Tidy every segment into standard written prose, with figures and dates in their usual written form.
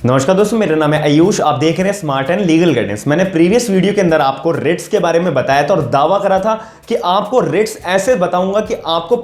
नमस्कार दोस्तों, मेरा नाम है आयुष। आप देख रहे हैं स्मार्ट एंड लीगल गाइडेंस। मैंने प्रीवियस वीडियो के अंदर आपको रेट्स के बारे में बताया था और दावा करा था कि आपको रेट्स ऐसे बताऊंगा कि आपको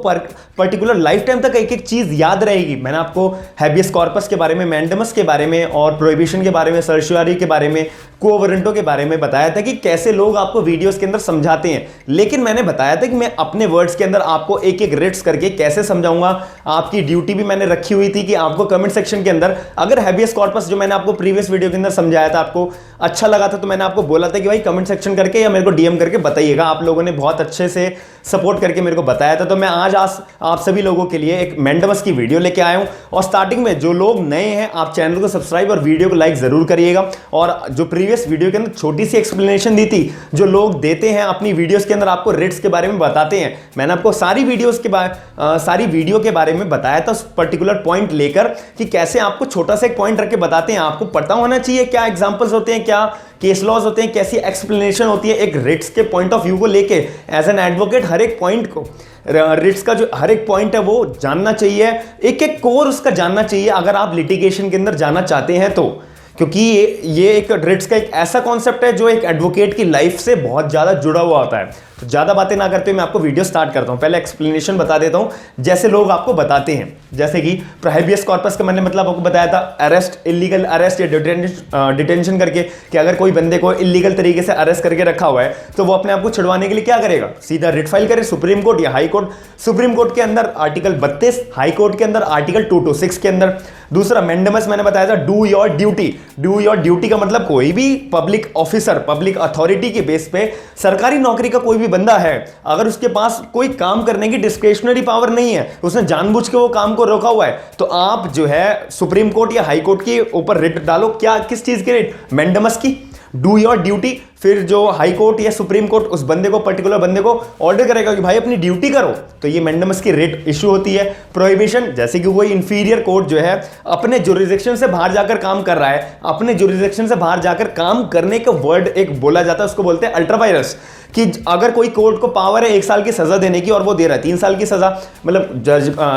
पर्टिकुलर लाइफ टाइम तक एक एक चीज याद रहेगी। मैंने आपको हैबियस कॉर्पस के बारे में, मैंडेमस के बारे में और प्रोहिबिशन के बारे में, सर्चुआरी के बारे में, को वारंटो के बारे में बताया था कि कैसे लोग आपको वीडियोस के अंदर समझाते हैं। लेकिन मैंने बताया था कि मैं अपने वर्ड्स के अंदर आपको एक एक रेट्स करके कैसे समझाऊंगा। आपकी ड्यूटी भी मैंने रखी हुई थी कि आपको कमेंट सेक्शन के अंदर अगर हैबियस कॉर्पस जो मैंने आपको प्रीवियस वीडियो के अंदर समझाया था आपको अच्छा लगा था, तो मैंने आपको बोला था कि भाई कमेंट सेक्शन करके या मेरे को डीएम करके बताइएगा। आप लोगों ने बहुत अच्छे से सपोर्ट करके मेरे को बताया था। तो मैं आज आप सभी लोगों के लिए एक मैंडेमस की वीडियो लेके आया हूं। और स्टार्टिंग में जो लोग नए हैं, आप चैनल को सब्सक्राइब और वीडियो को लाइक जरूर करिएगा। और जो प्रीवियस वीडियो के अंदर छोटी सी एक्सप्लेनेशन दी थी, जो लोग देते हैं अपनी वीडियोस के अंदर आपको रेट्स के बारे में बताते हैं, मैंने आपको सारी वीडियो के बारे में बताया था पर्टिकुलर पॉइंट लेकर कि कैसे आपको छोटा सा एक पॉइंट रख के बताते हैं। आपको पता होना चाहिए क्या एग्जांपल्स होते हैं, क्या केस लॉज होते हैं, कैसी एक्सप्लेनेशन होती है एक रेट्स के पॉइंट ऑफ व्यू को लेके। एज एन एडवोकेट हर एक पॉइंट को, रिट्स का जो हर एक पॉइंट है वो जानना चाहिए, एक एक कोर उसका जानना चाहिए अगर आप लिटिगेशन के अंदर जाना चाहते हैं तो। क्योंकि ये एक रिट्स का एक ऐसा कॉन्सेप्ट है जो एक एडवोकेट की लाइफ से बहुत ज्यादा जुड़ा हुआ होता है। तो ज्यादा बातें ना करते हुए मैं आपको वीडियो स्टार्ट करता हूं। पहले एक्सप्लेनेशन बता देता हूं जैसे लोग आपको बताते हैं। जैसे कि हैबियस कॉर्पस का मैंने मतलब आपको बताया था, अरेस्ट, इलीगल अरेस्ट या डिटेंशन करके, कि अगर कोई बंदे को इलीगल तरीके से अरेस्ट करके रखा हुआ है तो वो अपने आप को छुड़वाने के लिए क्या करेगा, सीधा रिट फाइल करे सुप्रीम कोर्ट या हाई कोर्ट। सुप्रीम कोर्ट के अंदर आर्टिकल 32, हाई कोर्ट के अंदर आर्टिकल 226 के अंदर। दूसरा मैंडेमस मैंने बताया था, do your duty. Do your duty का मतलब कोई भी पब्लिक ऑफिसर, पब्लिक अथॉरिटी के बेस पे सरकारी नौकरी का कोई भी बंदा है, अगर उसके पास कोई काम करने की डिस्क्रिशनरी पावर नहीं है, उसने जानबूझ के वो काम को रोका हुआ है, तो आप जो है सुप्रीम कोर्ट या हाई कोर्ट के ऊपर रिट डालो। क्या, किस चीज की रिट? मैंडेमस की। Do your duty. फिर जो हाई कोर्ट या सुप्रीम कोर्ट उस बंदे को, पर्टिकुलर बंदे को ऑर्डर करेगा कि भाई अपनी ड्यूटी करो, तो ये मैंडेमस की रेट इशू होती है। प्रोहिबिशन, जैसे कि कोई इंफीरियर कोर्ट जो है अपने जुरिसडिक्शन से बाहर जाकर काम कर रहा है, अपने जुरिसडिक्शन से बाहर जाकर काम करने का वर्ड एक बोला जाता है, उसको बोलते हैं अल्ट्रा वायरस। कि अगर कोई कोर्ट को पावर है 1 साल की सजा देने की और वो दे रहा है 3 साल की सजा, मतलब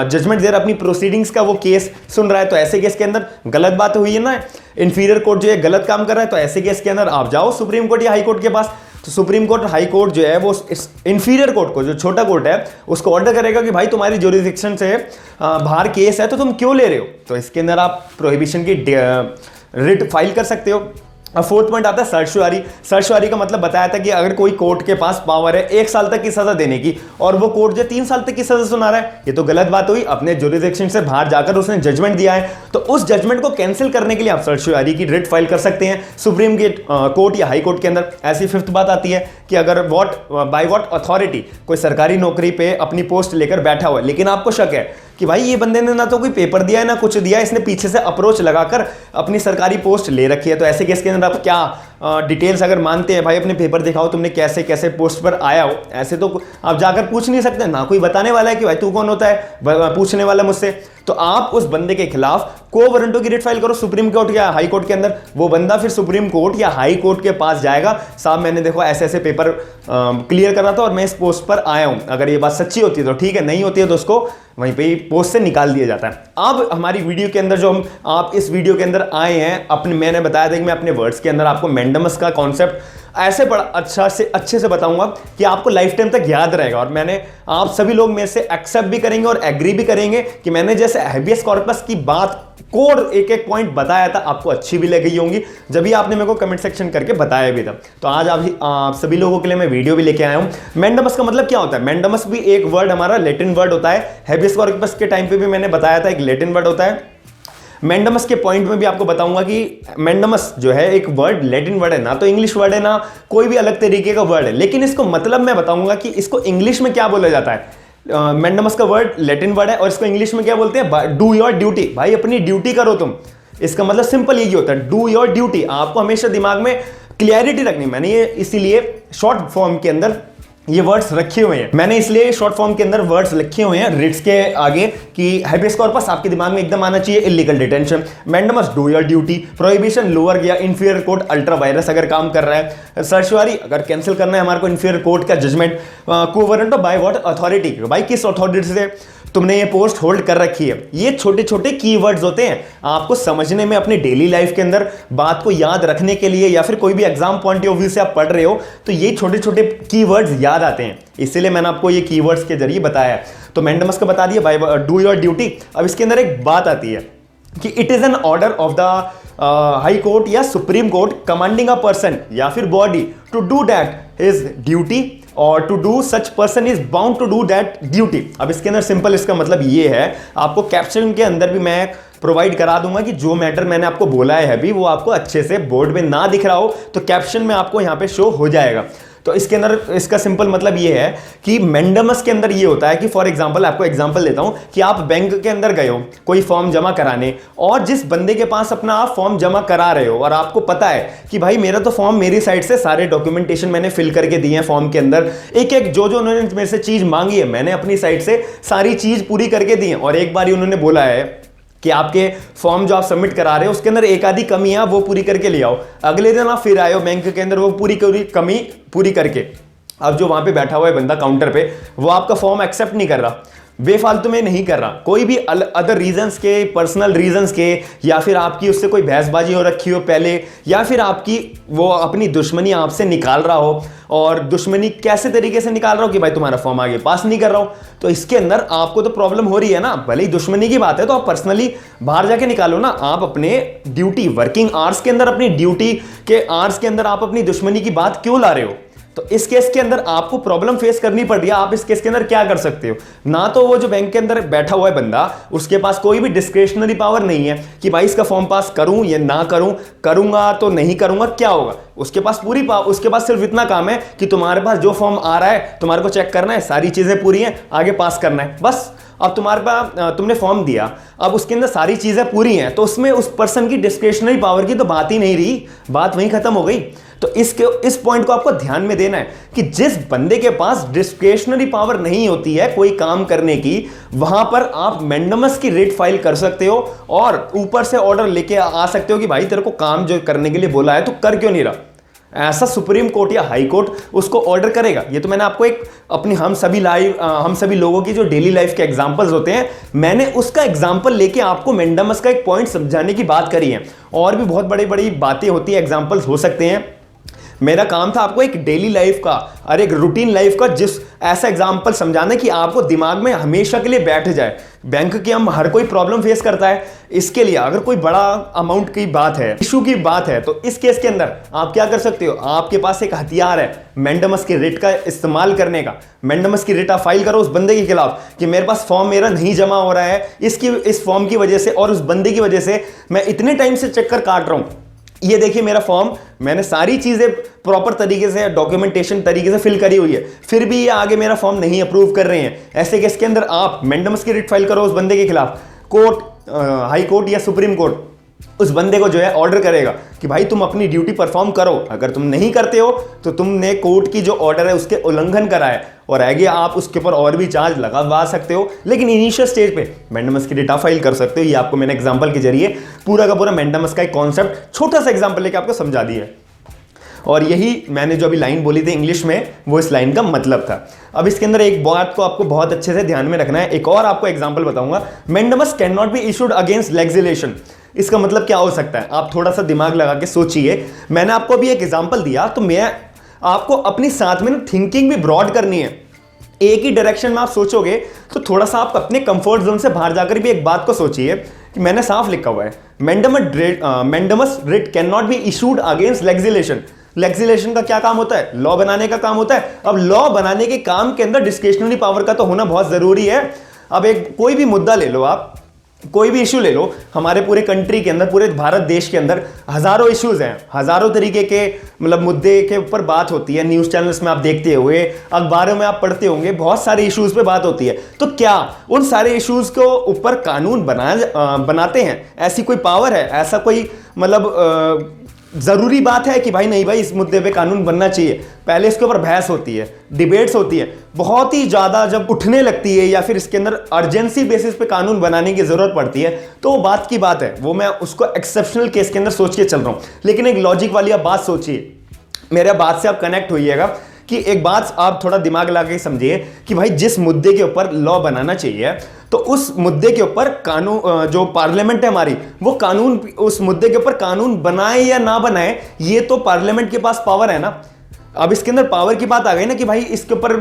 जजमेंट दे रहा है, अपनी प्रोसीडिंग्स का वो केस सुन रहा है, तो ऐसे केस के अंदर गलत बात हुई है ना, इंफीरियर कोर्ट जो है गलत काम कर रहा है, तो ऐसे केस के अंदर आप जाओ सुप्रीम कोर्ट या हाई कोर्ट के पास। तो सुप्रीम कोर्ट, हाई कोर्ट जो है वो इस इंफीरियर कोर्ट को, जो छोटा कोर्ट है, उसको ऑर्डर करेगा कि भाई तुम्हारी जुरिसडिक्शन से बाहर केस है तो तुम क्यों ले रहे हो। तो इसके अंदर आप प्रोहिबिशन की रिट फाइल कर सकते हो। फोर्थ पॉइंट आता है सर्चुआरी। सर्चुआरी का मतलब बताया था कि अगर कोई कोर्ट के पास पावर है 1 साल तक की सजा देने की और वो कोर्ट जो 3 साल तक की सजा सुना रहा है, ये तो गलत बात हुई। अपने जुरिसडिक्शन से बाहर जाकर उसने जजमेंट दिया है, तो उस जजमेंट को कैंसिल करने के लिए आप सर्चुआरी की रिट फाइल कर सकते हैं सुप्रीम कोर्ट या हाई कोर्ट के अंदर। ऐसी फिफ्थ बात आती है कि अगर बाय व्हाट अथॉरिटी कोई सरकारी नौकरी पे अपनी पोस्ट लेकर बैठा हुआ है, लेकिन आपको शक है कि भाई ये बंदे ने ना तो कोई पेपर दिया है ना कुछ दिया है, इसने पीछे से अप्रोच लगाकर अपनी सरकारी पोस्ट ले रखी है, तो ऐसे केस के अंदर आप क्या डिटेल्स अगर मानते हैं, भाई अपने पेपर दिखाओ तुमने कैसे कैसे पोस्ट पर आया हो। ऐसे तो आप जाकर पूछ नहीं सकते, ना कोई बताने वाला है कि भाई तू कौन होता है पूछने वाला मुझसे। तो आप उस बंदे के खिलाफ को वारंटो की रिट फाइल करो सुप्रीम कोर्ट या हाई कोर्ट के अंदर। वो बंदा फिर सुप्रीम कोर्ट या हाई कोर्ट के पास जाएगा, साहब मैंने देखो ऐसे ऐसे पेपर क्लियर कर रहा था और मैं इस पोस्ट पर आया हूं। अगर ये बात सच्ची होती है तो ठीक है, नहीं होती है तो उसको वहीं पे पोस्ट से निकाल दिया जाता है। अब हमारी वीडियो के अंदर जो आप इस वीडियो के अंदर आए हैं, मैंने बताया था कि मैं अपने वर्ड्स के अंदर आपको मैंडेमस का कॉन्सेप्ट ऐसे बड़ा अच्छे से बताऊंगा कि आपको लाइफ टाइम तक याद रहेगा। और मैंने, आप सभी लोग मेरे से एक्सेप्ट भी करेंगे और एग्री भी करेंगे कि मैंने जैसे हैबियस कॉर्पस की बात कोड एक एक पॉइंट बताया था, आपको अच्छी भी लगी होंगी, जब भी आपने मेरे को कमेंट सेक्शन करके बताया भी था। तो आज आप सभी लोगों के लिए मैं वीडियो भी लेके आया हूं। मैंडेमस का मतलब क्या होता है? मैंडेमस भी एक वर्ड हमारा लैटिन वर्ड होता है। हैबियस कॉर्पस के टाइम पे भी मैंने बताया था एक लैटिन वर्ड होता है। मैंडेमस के पॉइंट में भी आपको बताऊंगा कि मैंडेमस जो है एक वर्ड लैटिन वर्ड है, ना तो इंग्लिश वर्ड है ना कोई भी अलग तरीके का वर्ड है, लेकिन इसको मतलब मैं बताऊंगा कि इसको इंग्लिश में क्या बोला जाता है। मैंडेमस का वर्ड लैटिन वर्ड है और इसको इंग्लिश में क्या बोलते हैं? Do your duty. भाई अपनी ड्यूटी करो तुम। इसका मतलब सिंपल यही होता है, डू योर ड्यूटी। आपको हमेशा दिमाग में क्लियरिटी रखनी। मैंने ये इसीलिए शॉर्ट फॉर्म के अंदर ये वर्ड्स रखे हुए हैं, मैंने इसलिए शॉर्ट फॉर्म के अंदर वर्ड्स लिखे हुए हैं रिट्स के आगे कि हैबियस कॉर्पस आपके दिमाग में एकदम आना चाहिए, illegal detention, mandamus do your duty, prohibition lower या इंफीरियर कोर्ट अल्ट्रा वायरस अगर काम कर रहा है, सर्चुआरी अगर कैंसिल करना है हमारे को इंफीरियर कोर्ट का जजमेंट, को वारंट बाय व्हाट अथॉरिटी, भाई किस अथॉरिटी से, तुमने ये पोस्ट होल्ड कर रखी है। ये छोटे छोटे कीवर्ड्स होते हैं, आपको समझने में, अपने डेली लाइफ के अंदर बात को याद रखने के लिए, या फिर कोई भी एग्जाम पॉइंट ऑफ व्यू से आप पढ़ रहे हो तो ये छोटे छोटे कीवर्ड्स याद आते हैं, इसीलिए मैंने आपको ये कीवर्ड्स के जरिए बताया है। तो मैंडेमस का बता दिया, बाय डू योर ड्यूटी। अब इसके अंदर एक बात आती है कि it is an order of the high court या supreme court commanding a person या फिर body to do that his duty और to do such person is bound to do that duty. अब इसके अंदर सिंपल इसका मतलब ये है, आपको कैप्शन के अंदर भी मैं प्रोवाइड करा दूंगा कि जो मैटर मैंने आपको बोला है अभी वो आपको अच्छे से बोर्ड में ना दिख रहा हो तो कैप्शन में आपको यहां पे शो हो जाएगा। तो इसके अंदर इसका सिंपल मतलब ये है कि मैंडेमस के अंदर ये होता है कि फॉर एग्जांपल, आपको एग्जांपल देता हूं कि आप बैंक के अंदर गए हो कोई फॉर्म जमा कराने, और जिस बंदे के पास अपना आप फॉर्म जमा करा रहे हो और आपको पता है कि भाई मेरा तो फॉर्म मेरी साइड से सारे डॉक्यूमेंटेशन मैंने फिल करके दिए हैं, फॉर्म के अंदर एक एक जो जो उन्होंने मेरे से चीज मांगी है मैंने अपनी साइड से सारी चीज पूरी करके दी है, और एक बार उन्होंने बोला है कि आपके फॉर्म जो आप सबमिट करा रहे हो उसके अंदर एक आधी कमी है वो पूरी करके ले आओ। अगले दिन आप फिर आए हो बैंक के अंदर, वो पूरी कमी पूरी करके, अब जो वहां पे बैठा हुआ है बंदा काउंटर पे, वो आपका फॉर्म एक्सेप्ट नहीं कर रहा, बेफालतू में नहीं कर रहा, कोई भी अदर रीजंस के, पर्सनल रीजंस के, या फिर आपकी उससे कोई बहसबाजी हो रखी हो पहले, या फिर आपकी वो अपनी दुश्मनी आपसे निकाल रहा हो, और दुश्मनी कैसे तरीके से निकाल रहा हो कि भाई तुम्हारा फॉर्म आगे पास नहीं कर रहा हो, तो इसके अंदर आपको तो प्रॉब्लम हो रही है ना। भले ही दुश्मनी की बात है तो आप पर्सनली बाहर जाके निकालो ना, आप अपने ड्यूटी वर्किंग आवर्स के अंदर, अपनी ड्यूटी के आवर्स के अंदर आप अपनी दुश्मनी की बात क्यों ला रहे हो। तो इस केस के अंदर आपको प्रॉब्लम फेस करनी पड़ रही है। आप इस केस के अंदर क्या कर सकते हो, ना तो वो जो बैंक के अंदर बैठा हुआ है बंदा उसके पास कोई भी डिस्क्रिशनरी पावर नहीं है कि भाई इसका फॉर्म पास करूं या ना करूं, करूंगा तो नहीं करूंगा क्या होगा, उसके पास पूरी पावर, उसके पास सिर्फ इतना काम है कि तुम्हारे पास जो फॉर्म आ रहा है तुम्हारे को चेक करना है, सारी चीजें पूरी हैं, आगे पास करना है बस। अब तुम्हारे पास तुमने फॉर्म दिया, अब उसके अंदर सारी चीजें पूरी हैं, तो उसमें उस पर्सन की डिस्क्रिशनरी पावर की तो बात ही नहीं रही, बात वहीं खत्म हो गई। तो इस पॉइंट को आपको ध्यान में देना है कि जिस बंदे के पास डिस्क्रिशनरी पावर नहीं होती है कोई काम करने की, वहां पर आप मैंडेमस की रिट फाइल कर सकते हो और ऊपर से ऑर्डर लेके आ सकते हो कि भाई तेरे को काम जो करने के लिए बोला है तो कर क्यों नहीं रहा। ऐसा सुप्रीम कोर्ट या हाई कोर्ट उसको ऑर्डर करेगा। ये तो मैंने आपको एक अपनी हम सभी लोगों की जो डेली लाइफ के एग्जांपल्स होते हैं, मैंने उसका एग्जांपल लेके आपको मैंडेमस का एक पॉइंट समझाने की बात करी है। और भी बहुत बड़ी बड़ी बातें होती है, एग्जांपल्स हो सकते हैं। मेरा काम था आपको एक डेली लाइफ का और एक रूटीन लाइफ का जिस ऐसा एग्जांपल समझाना कि आपको दिमाग में हमेशा के लिए बैठ जाए। बैंक की हम हर कोई प्रॉब्लम फेस करता है, इसके लिए अगर कोई बड़ा अमाउंट की बात है, इशू की बात है, तो इस केस के अंदर आप क्या कर सकते हो, आपके पास एक हथियार है मैंडेमस की रिट का इस्तेमाल करने का। मैंडेमस की रिट आप फाइल करो उस बंदे के खिलाफ कि मेरे पास फॉर्म मेरा नहीं जमा हो रहा है, इस फॉर्म की वजह से और उस बंदे की वजह से मैं इतने टाइम से चक्कर काट रहा हूं। ये देखिए मेरा फॉर्म, मैंने सारी चीजें प्रॉपर तरीके से डॉक्यूमेंटेशन तरीके से फिल करी हुई है, फिर भी ये आगे मेरा फॉर्म नहीं अप्रूव कर रहे हैं। ऐसे केस के अंदर आप मैंडेमस की रिट फाइल करो उस बंदे के खिलाफ। कोर्ट, हाई कोर्ट या सुप्रीम कोर्ट उस बंदे को जो है ऑर्डर करेगा कि भाई तुम अपनी ड्यूटी परफॉर्म करो। अगर तुम नहीं करते हो तो तुमने कोर्ट की जो ऑर्डर है उसके उल्लंघन करा है, और आगे आप उसके ऊपर और भी चार्ज लगवा सकते हो। लेकिन इनिशियल स्टेज पे मैंडेमस की रिट फाइल कर सकते हो। ये आपको मैंने एग्जांपल के जरिए पूरा का पूरा मैंडेमस का एक कॉन्सेप्ट छोटा सा एग्जांपल लेके आपको समझा दिया है। और यही मैंने जो अभी लाइन बोली थी इंग्लिश में, वो इस लाइन का मतलब था। अब इसके अंदर एक बात को आपको बहुत अच्छे से ध्यान में रखना है। एक और आपको एग्जांपल बताऊंगा, mandamus can not be issued against legislation. इसका मतलब क्या हो सकता है, आप थोड़ा सा दिमाग लगा के सोचिए। मैंने आपको अभी एक एग्जांपल दिया, तो मैं आपको अपनी साथ में थिंकिंग भी ब्रॉड करनी है। एक ही डायरेक्शन में आप सोचोगे तो थोड़ा सा आप अपने कंफर्ट जोन से बाहर जाकर भी एक बात को सोचिए कि मैंने साफ लिखा हुआ है mandamus writ can not be issued against legislation. Legislation का क्या काम होता है, लॉ बनाने का काम होता है। अब लॉ बनाने के काम के अंदर डिस्क्रिशनरी पावर का तो होना बहुत जरूरी है। अब एक कोई भी मुद्दा ले लो, आप कोई भी इशू ले लो, हमारे पूरे कंट्री के अंदर, पूरे भारत देश के अंदर हजारों इश्यूज हैं, हजारों तरीके के मतलब मुद्दे के ऊपर बात होती है। न्यूज चैनल्स में आप देखते हुए, अखबारों में आप पढ़ते होंगे, बहुत सारे इश्यूज पे बात होती है। तो क्या उन सारे इश्यूज को ऊपर कानून बनाते हैं, ऐसी कोई पावर है, ऐसा कोई मतलब जरूरी बात है कि भाई नहीं भाई इस मुद्दे पे कानून बनना चाहिए? पहले इसके ऊपर बहस होती है, डिबेट्स होती है, बहुत ही ज्यादा जब उठने लगती है या फिर इसके अंदर अर्जेंसी बेसिस पे कानून बनाने की जरूरत पड़ती है, तो वो बात की बात है, वो मैं उसको एक्सेप्शनल केस के अंदर सोच के चल रहा हूं। लेकिन एक लॉजिक वाली आप बात सोचिए, मेरे बात से आप कनेक्ट होइएगा कि एक बात आप थोड़ा दिमाग लगा के समझिए कि भाई जिस मुद्दे के ऊपर लॉ बनाना चाहिए तो उस मुद्दे के ऊपर कानून, जो पार्लियामेंट है हमारी, वो कानून, उस मुद्दे के ऊपर कानून बनाए या ना बनाए, ये तो पार्लियामेंट के पास पावर है ना। अब इसके अंदर पावर की बात आ गई ना कि भाई इसके ऊपर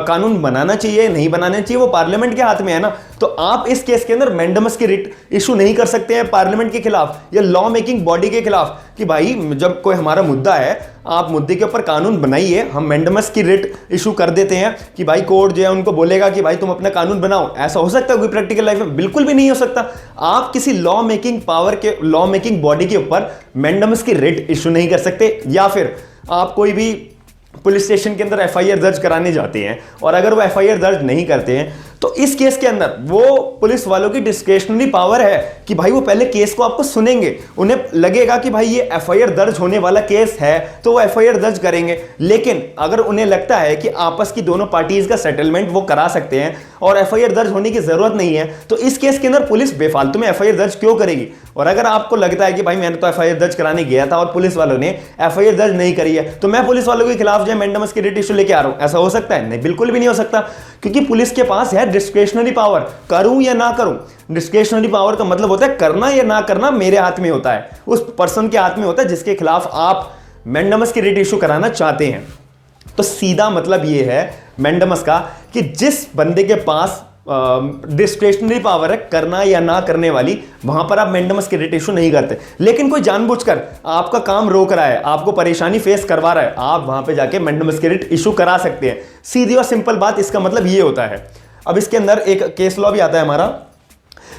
कानून बनाना चाहिए नहीं बनाना चाहिए, वो पार्लियामेंट के हाथ में है ना। तो आप इस केस के अंदर मैंडेमस की रिट इशू नहीं कर सकते हैं पार्लियामेंट के खिलाफ या लॉ मेकिंग बॉडी के खिलाफ कि भाई जब कोई हमारा मुद्दा है, आप मुद्दे के ऊपर कानून बनाइए, हम मैंडेमस की रिट इशू कर देते हैं कि भाई कोर्ट जो है उनको बोलेगा कि भाई तुम अपना कानून बनाओ। ऐसा हो सकता है कोई प्रैक्टिकल लाइफ में? बिल्कुल भी नहीं हो सकता। आप किसी लॉ मेकिंग पावर के, लॉ मेकिंग बॉडी के ऊपर मैंडेमस की रिट इशू नहीं कर सकते। या फिर आप कोई भी पुलिस स्टेशन के अंदर एफआईआर दर्ज कराने जाते हैं और अगर वो एफआईआर दर्ज नहीं करते हैं तो इस केस के अंदर वो पुलिस वालों की डिस्क्रिशनरी पावर है कि भाई वो पहले केस को आपको सुनेंगे, उन्हें लगेगा कि भाई ये एफआईआर दर्ज होने वाला केस है तो वो एफआईआर दर्ज करेंगे। लेकिन अगर उन्हें लगता है कि आपस की दोनों पार्टीज का सेटलमेंट वो करा सकते हैं और एफआईआर दर्ज होने की जरूरत नहीं है, तो इस केस के अंदर पुलिस बेफालतू में एफआईआर दर्ज क्यों करेगी? और अगर आपको लगता है कि भाई मैंने तो एफआईआर दर्ज कराने गया था और पुलिस वालों ने एफआईआर दर्ज नहीं करी है, तो मैं पुलिस वालों के खिलाफ जो मैंडेमस की रिट इशू लेके आ रहा हूं, ऐसा हो सकता है? नहीं, बिल्कुल भी नहीं हो सकता, क्योंकि पुलिस के पास है डिस्क्रिशनरी पावर। करूं या ना करूं, डिस्क्रिशनरी पावर का मतलब होता है करना या ना करना मेरे हाथ में होता है, उस पर्सन के हाथ में होता है जिसके खिलाफ आप मैंडेमस की रिट इशू कराना चाहते हैं। तो सीधा मतलब यह है मैंडेमस का कि जिस बंदे के पास डिस्क्रिशनरी पावर है करना या ना करने वाली, वहां पर आप मैंडेमस की रिट इशू नहीं करते। लेकिन कोई जानबूझकर आपका काम रोक रहा है, आपको परेशानी फेस करवा रहा है, आप वहां पे जाके मैंडेमस की रिट इशू करा सकते हैं। सीधी और सिंपल बात, इसका मतलब ये होता है। अब इसके अंदर एक केस लॉ भी आता है हमारा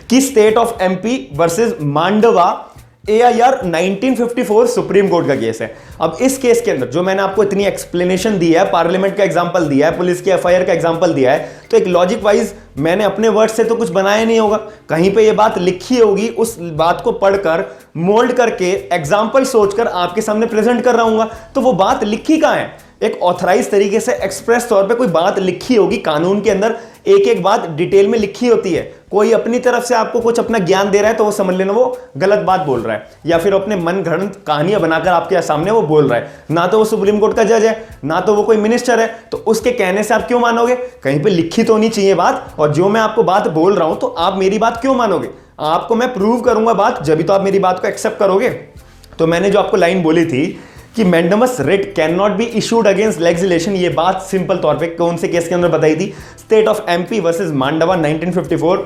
कि state of MP versus Mandwa AIR 1954 supreme court का केस है। अब इस केस के अंदर जो मैंने आपको इतनी एक्सप्लेनेशन दी है, पार्लियामेंट का एग्जांपल दिया है, पुलिस की एफआईआर का एग्जांपल दिया है, तो एक लॉजिक वाइज मैंने अपने वर्ड से तो कुछ बनाया नहीं होगा, कहीं पे ये बात लिखी होगी, उस बात को पढ़कर मोल्ड करके एग्जांपल सोचकर आपके सामने प्रेजेंट कर रहा हूं। तो वो बात लिखी कहां है? एक ऑथराइज तरीके से एक्सप्रेस तौर पे कोई बात लिखी होगी, कानून के अंदर एक एक बात डिटेल में लिखी होती है। कोई अपनी तरफ से आपको कुछ अपना ज्ञान दे रहा है तो वो समझ लेना वो गलत बात बोल रहा है, या फिर अपने मन घड़ंत कहानियां बनाकर आपके सामने वो बोल रहा है। ना तो वो सुप्रीम कोर्ट का जज है, ना तो वो कोई मिनिस्टर है, तो उसके कहने से आप क्यों मानोगे? कहीं पे लिखी तो होनी चाहिए बात, और जो मैं आपको बात बोल रहा हूं तो आप मेरी बात क्यों मानोगे? आपको मैं प्रूव करूंगा बात, जब तो आप मेरी बात को एक्सेप्ट करोगे। तो मैंने जो आपको लाइन बोली थी कि mandamus writ can not be issued against legislation, ये बात सिंपल तौर पे कौन से केस के अंदर बताई थी? State of MP versus Mandwa 1954,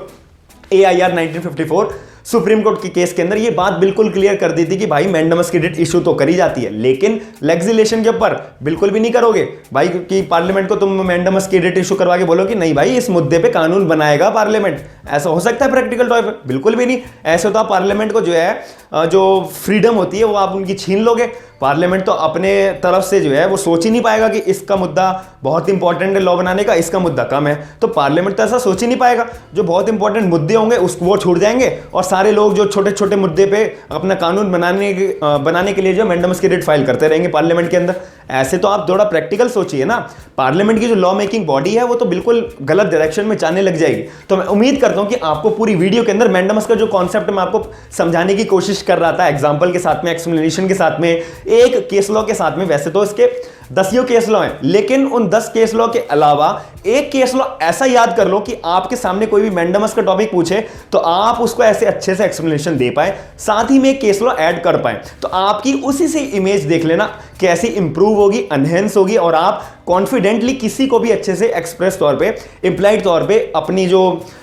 AIR 1954 supreme court के केस के अंदर ये बात बिल्कुल क्लियर कर दी थी कि भाई मैंडेमस की रिट इशू तो करी जाती है, लेकिन लेजिस्लेशन के ऊपर बिल्कुल भी नहीं करोगे भाई, कि पार्लियामेंट को तुम मैंडेमस की रिट इशू करवा के बोलो कि नहीं भाई इस मुद्दे पे कानून बनाएगा पार्लियामेंट। ऐसा हो सकता है प्रैक्टिकल तौर पे? बिल्कुल भी नहीं। ऐसे तो आप पार्लियामेंट को जो है जो फ्रीडम होती है वो आप उनकी छीन लोगे। पार्लियामेंट तो अपने तरफ से जो है वो सोच ही नहीं पाएगा कि इसका मुद्दा बहुत इंपॉर्टेंट है लॉ बनाने का, इसका मुद्दा कम है, तो पार्लियामेंट तो ऐसा सोच ही नहीं पाएगा। जो बहुत इंपॉर्टेंट मुद्दे होंगे उसको वो छूट जाएंगे और सारे लोग जो छोटे छोटे मुद्दे पे अपना कानून बनाने के लिए जो मैंडेमस की रिट फाइल करते रहेंगे पार्लियामेंट के अंदर। ऐसे तो आप थोड़ा प्रैक्टिकल सोचिए ना। पार्लियामेंट की जो लॉ मेकिंग बॉडी है वो तो बिल्कुल गलत डायरेक्शन में जाने लग जाएगी। तो मैं उम्मीद करता हूं कि आपको पूरी वीडियो के अंदर मैंडेमस का जो कॉन्सेप्ट मैं आपको समझाने की कोशिश कर रहा था, एग्जांपल के साथ में, एक्सप्लेनेशन के साथ में, एक केस लॉ के साथ में, वैसे तो इसके 10 केस लॉ हैं, लेकिन उन 10 केस लॉ के अलावा एक केस लॉ ऐसा याद कर लो कि आपके सामने कोई भी मैंडेमस का टॉपिक पूछे तो आप उसको ऐसे अच्छे से एक्सप्लेनेशन दे पाए, साथ ही में एक केस लॉ ऐड कर पाए, तो आपकी उसी से इमेज देख लेना कैसी इंप्रूव होगी, एनहेंस होगी, और आप कॉन्फिडेंटली किसी को भी अच्छे से एक्सप्रेस तौर पे, इंप्लाइड तौर पे अपनी जो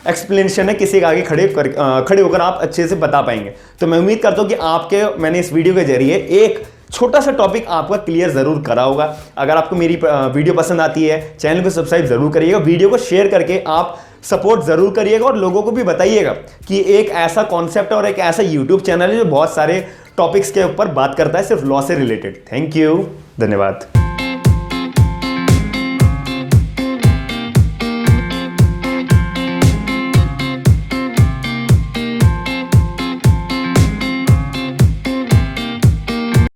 एक्सप्लेनेशन है किसी के आगे खड़े होकर आप अच्छे से बता पाएंगे। तो मैं उम्मीद करता हूं कि मैंने इस वीडियो के जरिए एक छोटा सा टॉपिक आपका क्लियर जरूर करा होगा। अगर आपको मेरी वीडियो पसंद आती है, चैनल को सब्सक्राइब जरूर करिएगा, वीडियो को शेयर करके आप सपोर्ट जरूर करिएगा और लोगों को भी बताइएगा कि एक ऐसा कॉन्सेप्ट और एक ऐसा यूट्यूब चैनल है जो बहुत सारे टॉपिक्स के ऊपर बात करता है सिर्फ लॉ से रिलेटेड। थैंक यू, धन्यवाद।